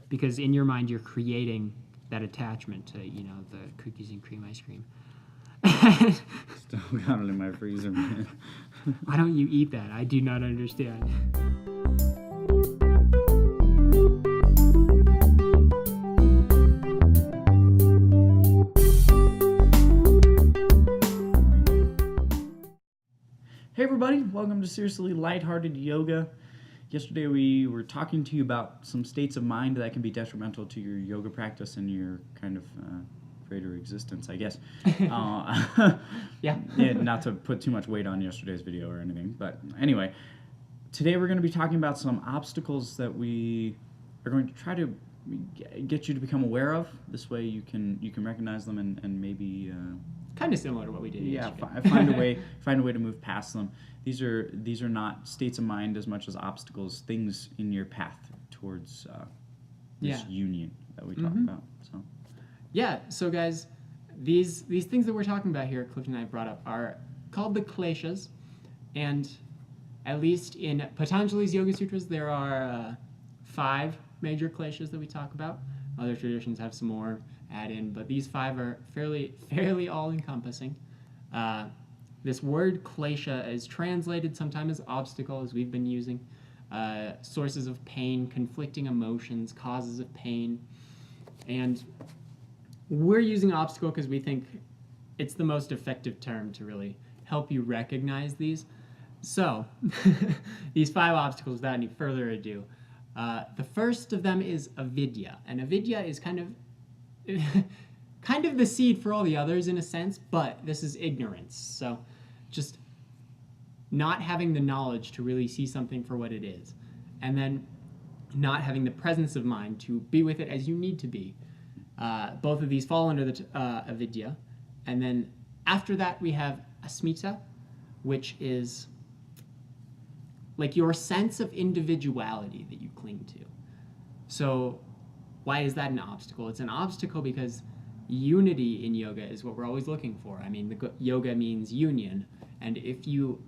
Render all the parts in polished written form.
because in your mind you're creating that attachment to, you know, the cookies and cream ice cream. Still got it in my freezer, man. Why don't you eat that? I do not understand. Hey everybody, welcome to Seriously Lighthearted Yoga. Yesterday we were talking to you about some states of mind that can be detrimental to your yoga practice and your kind of greater existence, I guess. Yeah. Not to put too much weight on yesterday's video or anything, but anyway, today we're going to be talking about some obstacles that we are going to try to get you to become aware of. This way you can recognize them and maybe Kind of similar to what we did. Yeah, find a way to move past them. These are not states of mind as much as obstacles, things in your path towards this union that we talk about. So yeah, so guys, these things that we're talking about here, Cliff and I brought up, are called the Kleshas, and at least in Patanjali's Yoga Sutras, there are 5 major Kleshas that we talk about. Other traditions have some more add in, but these 5 are fairly all-encompassing. This word klesha is translated sometimes as obstacle, as we've been using. Sources of pain, conflicting emotions, causes of pain. And we're using obstacle because we think it's the most effective term to really help you recognize these. So, these 5 obstacles, without any further ado. The first of them is avidya, and avidya is kind of the seed for all the others in a sense, but this is ignorance. So just not having the knowledge to really see something for what it is, and then not having the presence of mind to be with it as you need to be. Both of these fall under the avidya. And then after that we have asmita, which is like your sense of individuality that you cling to. So why is that an obstacle? It's an obstacle because unity in yoga is what we're always looking for. I mean, yoga means union, and if you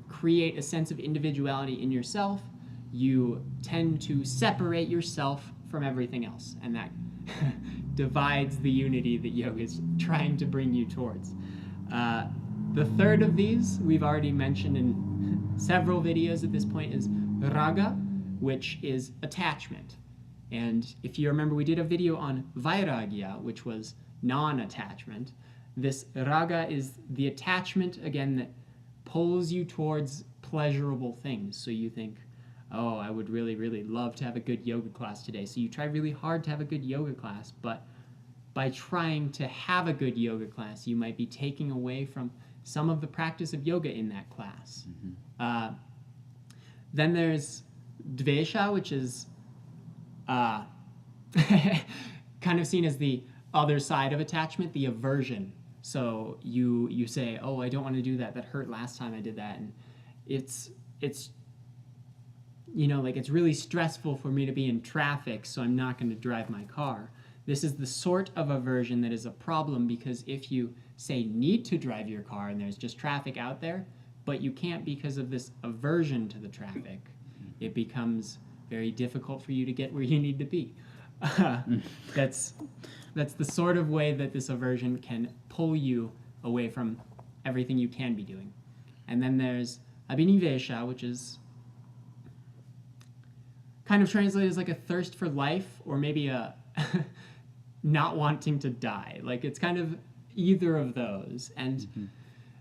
create a sense of individuality in yourself, you tend to separate yourself from everything else, and that divides the unity that yoga is trying to bring you towards. The third of these we've already mentioned in several videos at this point is raga, which is attachment. And if you remember, we did a video on vairagya, which was non-attachment. This raga is the attachment, again, that pulls you towards pleasurable things. So you think, oh, I would really, really love to have a good yoga class today. So you try really hard to have a good yoga class, but by trying to have a good yoga class, you might be taking away from some of the practice of yoga in that class. Mm-hmm. Then there's dvesha, which is kind of seen as the other side of attachment, the aversion. So you say, oh, I don't want to do that. That hurt last time I did that. And it's you know, like, it's really stressful for me to be in traffic, so I'm not going to drive my car. This is the sort of aversion that is a problem, because if you, say, need to drive your car and there's just traffic out there, but you can't because of this aversion to the traffic, it becomes very difficult for you to get where you need to be. That's the sort of way that this aversion can pull you away from everything you can be doing. And then there's abhinivesha, which is kind of translated as like a thirst for life, or maybe a not wanting to die. Like, it's kind of either of those. And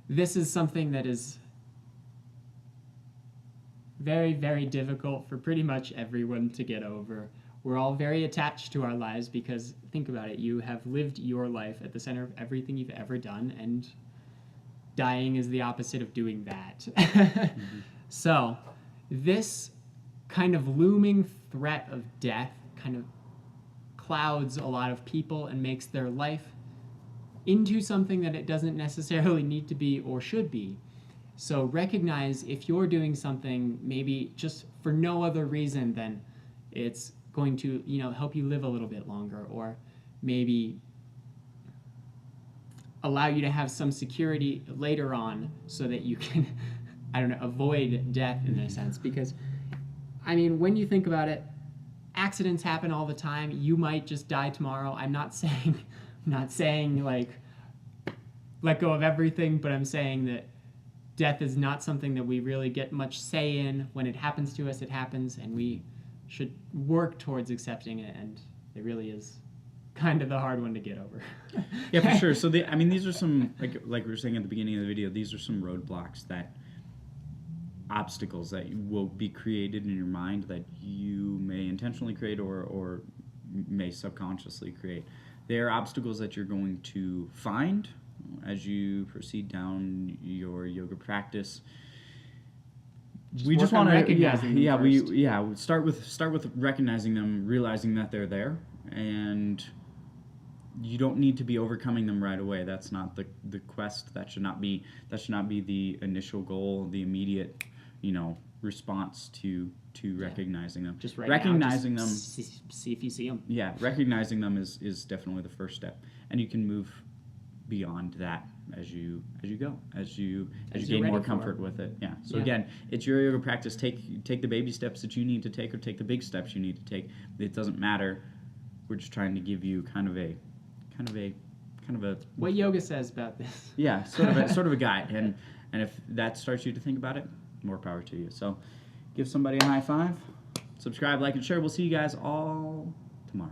this is something that is very, very difficult for pretty much everyone to get over. We're all very attached to our lives because, think about it, you have lived your life at the center of everything you've ever done, and dying is the opposite of doing that. So this kind of looming threat of death kind of clouds a lot of people and makes their life into something that it doesn't necessarily need to be or should be. So recognize if you're doing something maybe just for no other reason than it's going to, you know, help you live a little bit longer, or maybe allow you to have some security later on so that you can, I don't know, avoid death in a sense. Because, I mean, when you think about it, accidents happen all the time. You might just die tomorrow. I'm not saying like let go of everything, but I'm saying that death is not something that we really get much say in. When it happens to us, it happens, and we should work towards accepting it, and it really is kind of the hard one to get over. Yeah, for sure. So, these are some, like we were saying at the beginning of the video, these are some roadblocks, that obstacles that will be created in your mind that you may intentionally create or may subconsciously create. They are obstacles that you're going to find as you proceed down your yoga practice. We just want to recognizing them start with recognizing them, realizing that they're there, and you don't need to be overcoming them right away. That's not the quest. That should not be the initial goal, the immediate, response to recognizing them. Just recognizing now, them. See if you see them. Yeah, recognizing them is definitely the first step, and you can move beyond that as you go, as you gain more comfort with it. Yeah. So again, it's your yoga practice. Take the baby steps that you need to take, or take the big steps you need to take. It doesn't matter. We're just trying to give you kind of a what yoga says about this. Yeah, sort of a guide, and if that starts you to think about it, more power to you. So give somebody a high five, subscribe, like, and share. We'll see you guys all tomorrow.